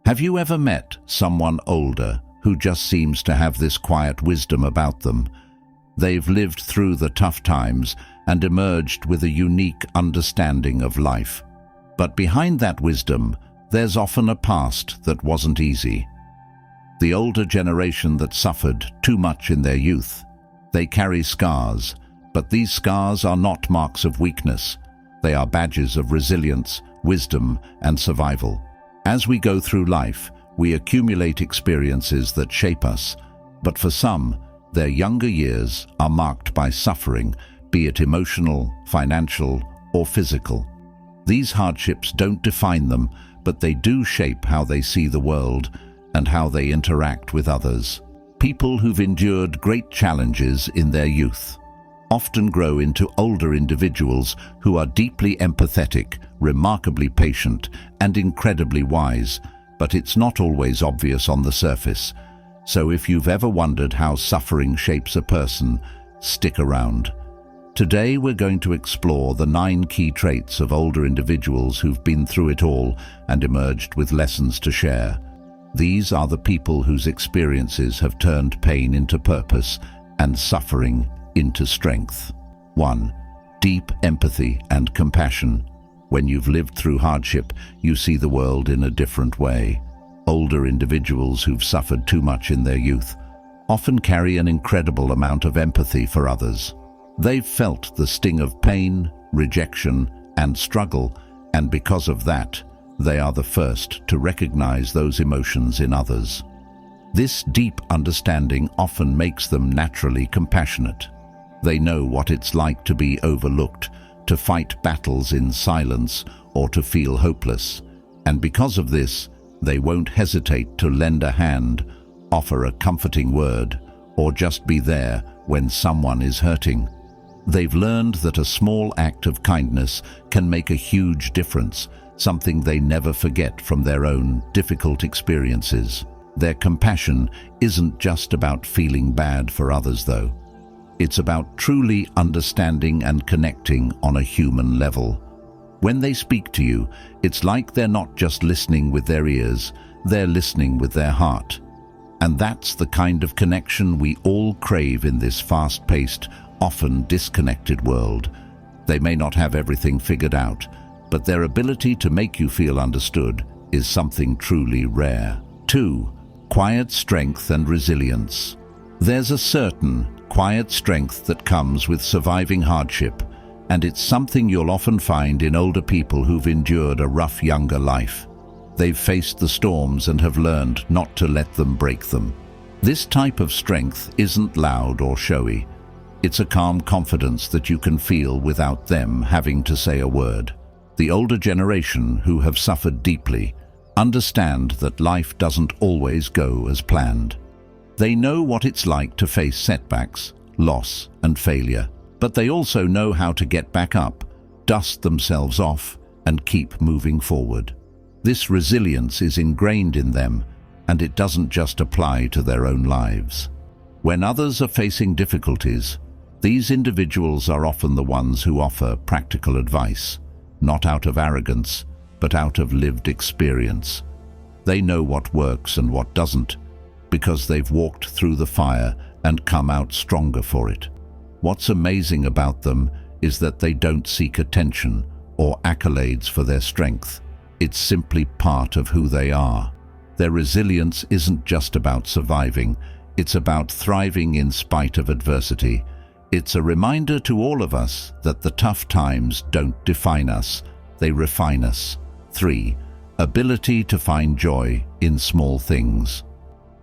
Have you ever met someone older who just seems to have this quiet wisdom about them? They've lived through the tough times and emerged with a unique understanding of life. But behind that wisdom, there's often a past that wasn't easy. The older generation that suffered too much in their youth. They carry scars, but these scars are not marks of weakness. They are badges of resilience, wisdom, and survival. As we go through life, we accumulate experiences that shape us, but for some, their younger years are marked by suffering, be it emotional, financial, or physical. These hardships don't define them, but they do shape how they see the world and how they interact with others. People who've endured great challenges in their youth often grow into older individuals who are deeply empathetic, remarkably patient, and incredibly wise, but it's not always obvious on the surface. So if you've ever wondered how suffering shapes a person, stick around. Today we're going to explore the 9 key traits of older individuals who've been through it all and emerged with lessons to share. These are the people whose experiences have turned pain into purpose and suffering into strength. 1. Deep empathy and compassion. When you've lived through hardship, you see the world in a different way. Older individuals who've suffered too much in their youth often carry an incredible amount of empathy for others. They've felt the sting of pain, rejection, and struggle, and because of that, they are the first to recognize those emotions in others. This deep understanding often makes them naturally compassionate. They know what it's like to be overlooked, to fight battles in silence, or to feel hopeless. And because of this, they won't hesitate to lend a hand, offer a comforting word, or just be there when someone is hurting. They've learned that a small act of kindness can make a huge difference, something they never forget from their own difficult experiences. Their compassion isn't just about feeling bad for others, though. It's about truly understanding and connecting on a human level. When they speak to you, it's like they're not just listening with their ears, they're listening with their heart. And that's the kind of connection we all crave in this fast-paced, often disconnected world. They may not have everything figured out, but their ability to make you feel understood is something truly rare. 2. Quiet strength and resilience. There's a certain quiet strength that comes with surviving hardship, and it's something you'll often find in older people who've endured a rough younger life. They've faced the storms and have learned not to let them break them. This type of strength isn't loud or showy. It's a calm confidence that you can feel without them having to say a word. The older generation, who have suffered deeply, understand that life doesn't always go as planned. They know what it's like to face setbacks, loss, and failure, but they also know how to get back up, dust themselves off, and keep moving forward. This resilience is ingrained in them, and it doesn't just apply to their own lives. When others are facing difficulties, these individuals are often the ones who offer practical advice, not out of arrogance, but out of lived experience. They know what works and what doesn't, because they've walked through the fire and come out stronger for it. What's amazing about them is that they don't seek attention or accolades for their strength. It's simply part of who they are. Their resilience isn't just about surviving, it's about thriving in spite of adversity. It's a reminder to all of us that the tough times don't define us, they refine us. 3. Ability to find joy in small things.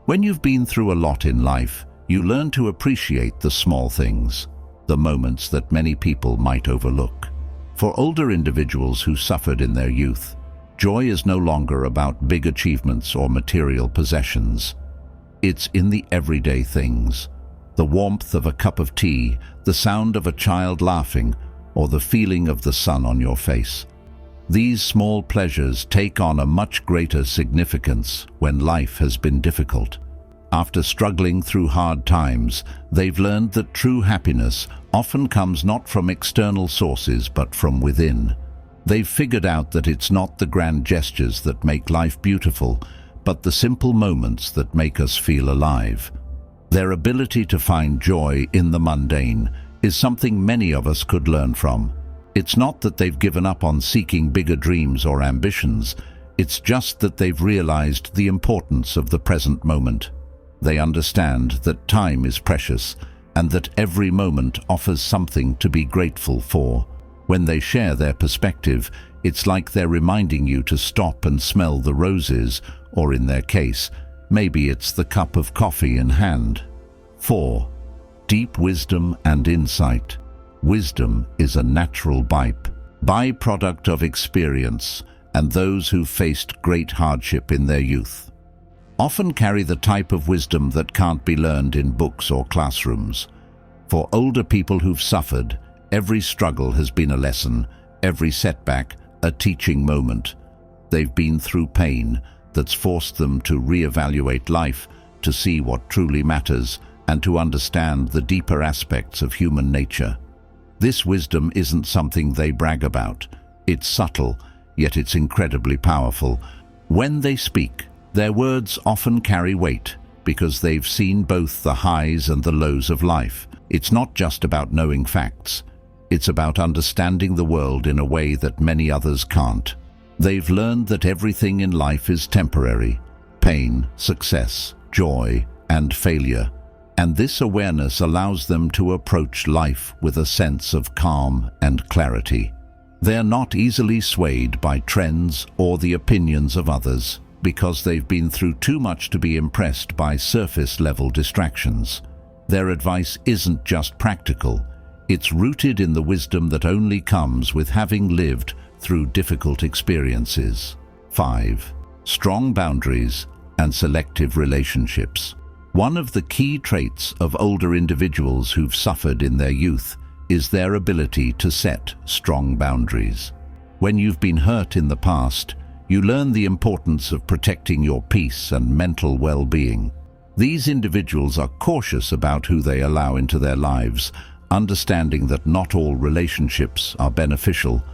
When you've been through a lot in life, you learn to appreciate the small things, the moments that many people might overlook. For older individuals who suffered in their youth, joy is no longer about big achievements or material possessions. It's in the everyday things. The warmth of a cup of tea, the sound of a child laughing, or the feeling of the sun on your face. These small pleasures take on a much greater significance when life has been difficult. After struggling through hard times, they've learned that true happiness often comes not from external sources but from within. They've figured out that it's not the grand gestures that make life beautiful, but the simple moments that make us feel alive. Their ability to find joy in the mundane is something many of us could learn from. It's not that they've given up on seeking bigger dreams or ambitions, it's just that they've realized the importance of the present moment. They understand that time is precious and that every moment offers something to be grateful for. When they share their perspective, it's like they're reminding you to stop and smell the roses, or in their case, maybe it's the cup of coffee in hand. 4. Deep wisdom and insight. Wisdom is a natural byproduct of experience, and those who faced great hardship in their youth often carry the type of wisdom that can't be learned in books or classrooms. For older people who've suffered, every struggle has been a lesson, every setback a teaching moment. They've been through pain that's forced them to reevaluate life, to see what truly matters, and to understand the deeper aspects of human nature. This wisdom isn't something they brag about. It's subtle, yet it's incredibly powerful. When they speak, their words often carry weight because they've seen both the highs and the lows of life. It's not just about knowing facts. It's about understanding the world in a way that many others can't. They've learned that everything in life is temporary: pain, success, joy, and failure. And this awareness allows them to approach life with a sense of calm and clarity. They're not easily swayed by trends or the opinions of others because they've been through too much to be impressed by surface-level distractions. Their advice isn't just practical. It's rooted in the wisdom that only comes with having lived through difficult experiences. 5. Strong boundaries and selective relationships. One of the key traits of older individuals who've suffered in their youth is their ability to set strong boundaries. When you've been hurt in the past, you learn the importance of protecting your peace and mental well-being. These individuals are cautious about who they allow into their lives, understanding that not all relationships are beneficial.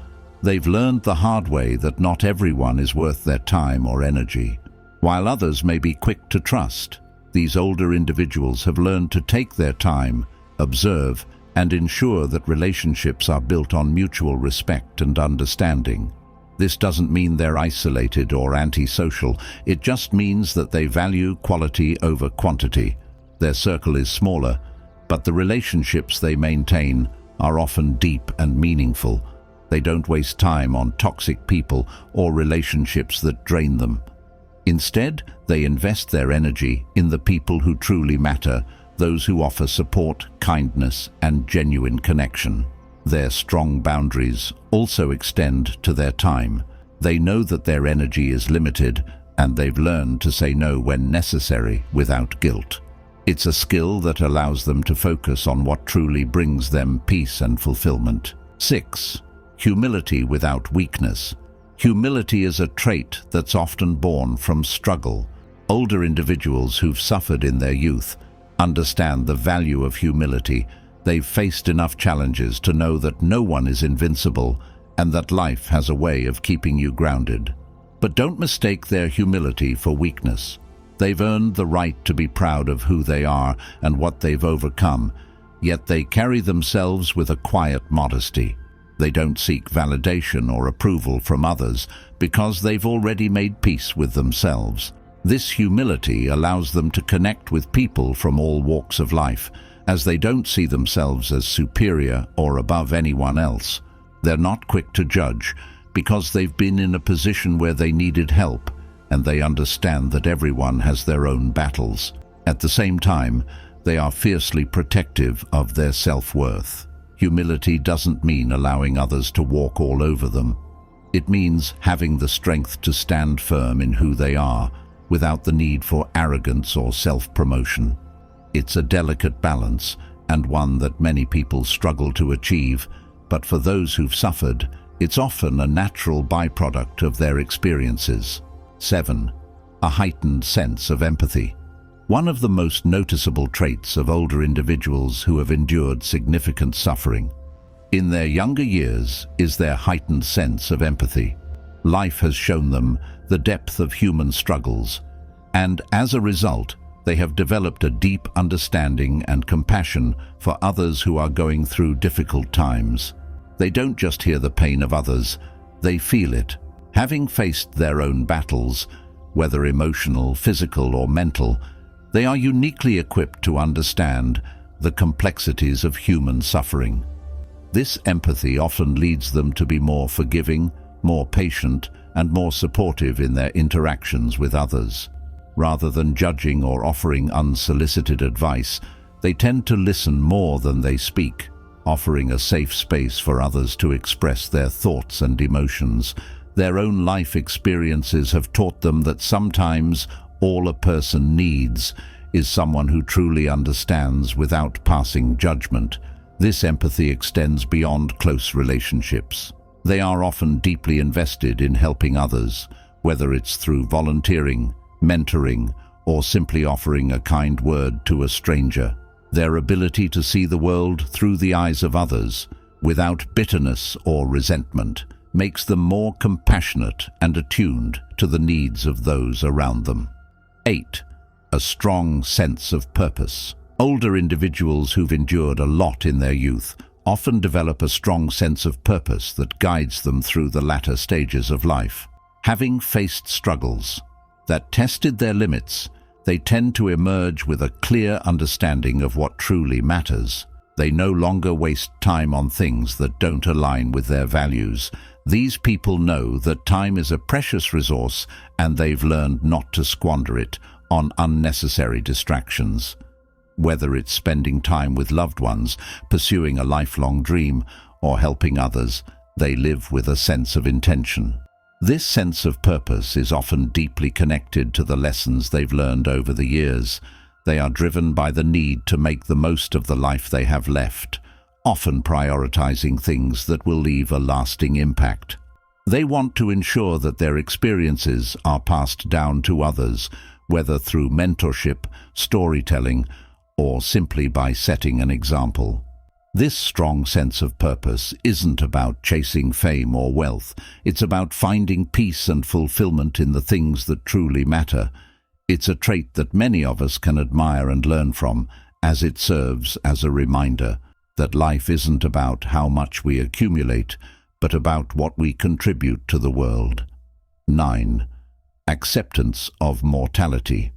They've learned the hard way that not everyone is worth their time or energy. While others may be quick to trust, these older individuals have learned to take their time, observe, and ensure that relationships are built on mutual respect and understanding. This doesn't mean they're isolated or antisocial. It just means that they value quality over quantity. Their circle is smaller, but the relationships they maintain are often deep and meaningful. They don't waste time on toxic people or relationships that drain them. Instead, they invest their energy in the people who truly matter, those who offer support, kindness, and genuine connection. Their strong boundaries also extend to their time. They know that their energy is limited, and they've learned to say no when necessary without guilt. It's a skill that allows them to focus on what truly brings them peace and fulfillment. 6. Humility without weakness. Humility is a trait that's often born from struggle. Older individuals who've suffered in their youth understand the value of humility. They've faced enough challenges to know that no one is invincible and that life has a way of keeping you grounded. But don't mistake their humility for weakness. They've earned the right to be proud of who they are and what they've overcome, yet they carry themselves with a quiet modesty. They don't seek validation or approval from others because they've already made peace with themselves. This humility allows them to connect with people from all walks of life, as they don't see themselves as superior or above anyone else. They're not quick to judge because they've been in a position where they needed help, and they understand that everyone has their own battles. At the same time, they are fiercely protective of their self-worth. Humility doesn't mean allowing others to walk all over them. It means having the strength to stand firm in who they are, without the need for arrogance or self-promotion. It's a delicate balance, and one that many people struggle to achieve, but for those who've suffered, it's often a natural byproduct of their experiences. 7. A heightened sense of empathy. One of the most noticeable traits of older individuals who have endured significant suffering in their younger years is their heightened sense of empathy. Life has shown them the depth of human struggles, And as a result, they have developed a deep understanding and compassion for others who are going through difficult times. They don't just hear the pain of others, they feel it. Having faced their own battles, whether emotional, physical, or mental, they are uniquely equipped to understand the complexities of human suffering. This empathy often leads them to be more forgiving, more patient, and more supportive in their interactions with others. Rather than judging or offering unsolicited advice, they tend to listen more than they speak, offering a safe space for others to express their thoughts and emotions. Their own life experiences have taught them that sometimes all a person needs is someone who truly understands without passing judgment. This empathy extends beyond close relationships. They are often deeply invested in helping others, whether it's through volunteering, mentoring, or simply offering a kind word to a stranger. Their ability to see the world through the eyes of others, without bitterness or resentment, makes them more compassionate and attuned to the needs of those around them. 8. A strong sense of purpose. Older individuals who've endured a lot in their youth often develop a strong sense of purpose that guides them through the latter stages of life. Having faced struggles that tested their limits, they tend to emerge with a clear understanding of what truly matters. They no longer waste time on things that don't align with their values. These people know that time is a precious resource, and they've learned not to squander it on unnecessary distractions. Whether it's spending time with loved ones, pursuing a lifelong dream, or helping others, they live with a sense of intention. This sense of purpose is often deeply connected to the lessons they've learned over the years. They are driven by the need to make the most of the life they have left, often prioritizing things that will leave a lasting impact. They want to ensure that their experiences are passed down to others, whether through mentorship, storytelling, or simply by setting an example. This strong sense of purpose isn't about chasing fame or wealth. It's about finding peace and fulfillment in the things that truly matter. It's a trait that many of us can admire and learn from, as it serves as a reminder that life isn't about how much we accumulate, but about what we contribute to the world. 9. Acceptance of mortality.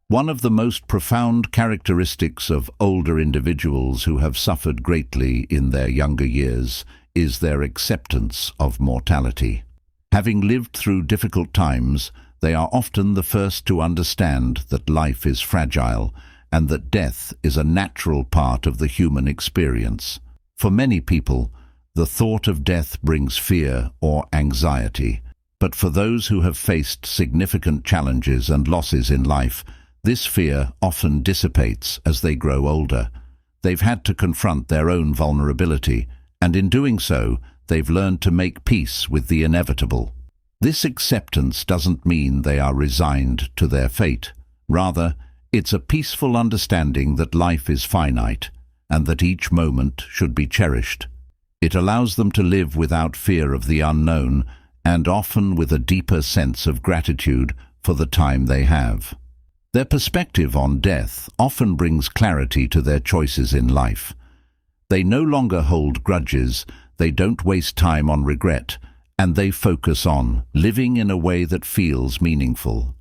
One of the most profound characteristics of older individuals who have suffered greatly in their younger years is their acceptance of mortality. Having lived through difficult times, they are often the first to understand that life is fragile and that death is a natural part of the human experience. For many people, the thought of death brings fear or anxiety, but for those who have faced significant challenges and losses in life, this fear often dissipates as they grow older. They've had to confront their own vulnerability, and in doing so, they've learned to make peace with the inevitable. This acceptance doesn't mean they are resigned to their fate. Rather, it's a peaceful understanding that life is finite and that each moment should be cherished. It allows them to live without fear of the unknown and often with a deeper sense of gratitude for the time they have. Their perspective on death often brings clarity to their choices in life. They no longer hold grudges, they don't waste time on regret, and they focus on living in a way that feels meaningful.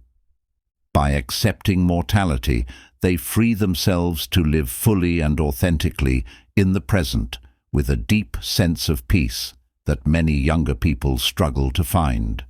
By accepting mortality, they free themselves to live fully and authentically in the present with a deep sense of peace that many younger people struggle to find.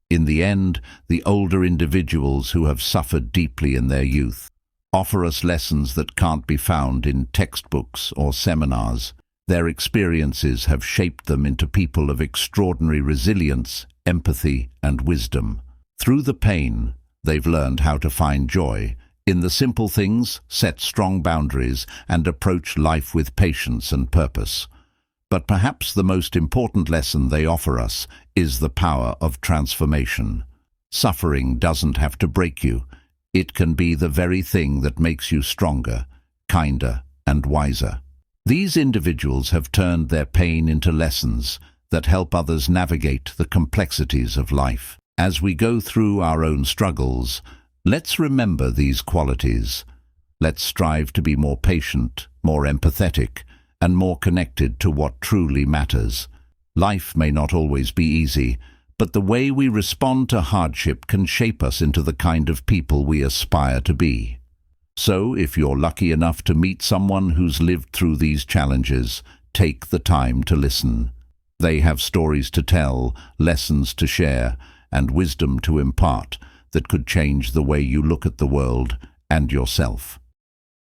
In the end, the older individuals who have suffered deeply in their youth offer us lessons that can't be found in textbooks or seminars. Their experiences have shaped them into people of extraordinary resilience, empathy, and wisdom. Through the pain, they've learned how to find joy in the simple things, set strong boundaries, and approach life with patience and purpose. But perhaps the most important lesson they offer us is the power of transformation. Suffering doesn't have to break you. It can be the very thing that makes you stronger, kinder, and wiser. These individuals have turned their pain into lessons that help others navigate the complexities of life. As we go through our own struggles, Let's remember these qualities. Let's strive to be more patient, more empathetic, and more connected to what truly matters. Life may not always be easy, but the way we respond to hardship can shape us into the kind of people we aspire to be. So, if you're lucky enough to meet someone who's lived through these challenges, take the time to listen. They have stories to tell, lessons to share, and wisdom to impart that could change the way you look at the world and yourself.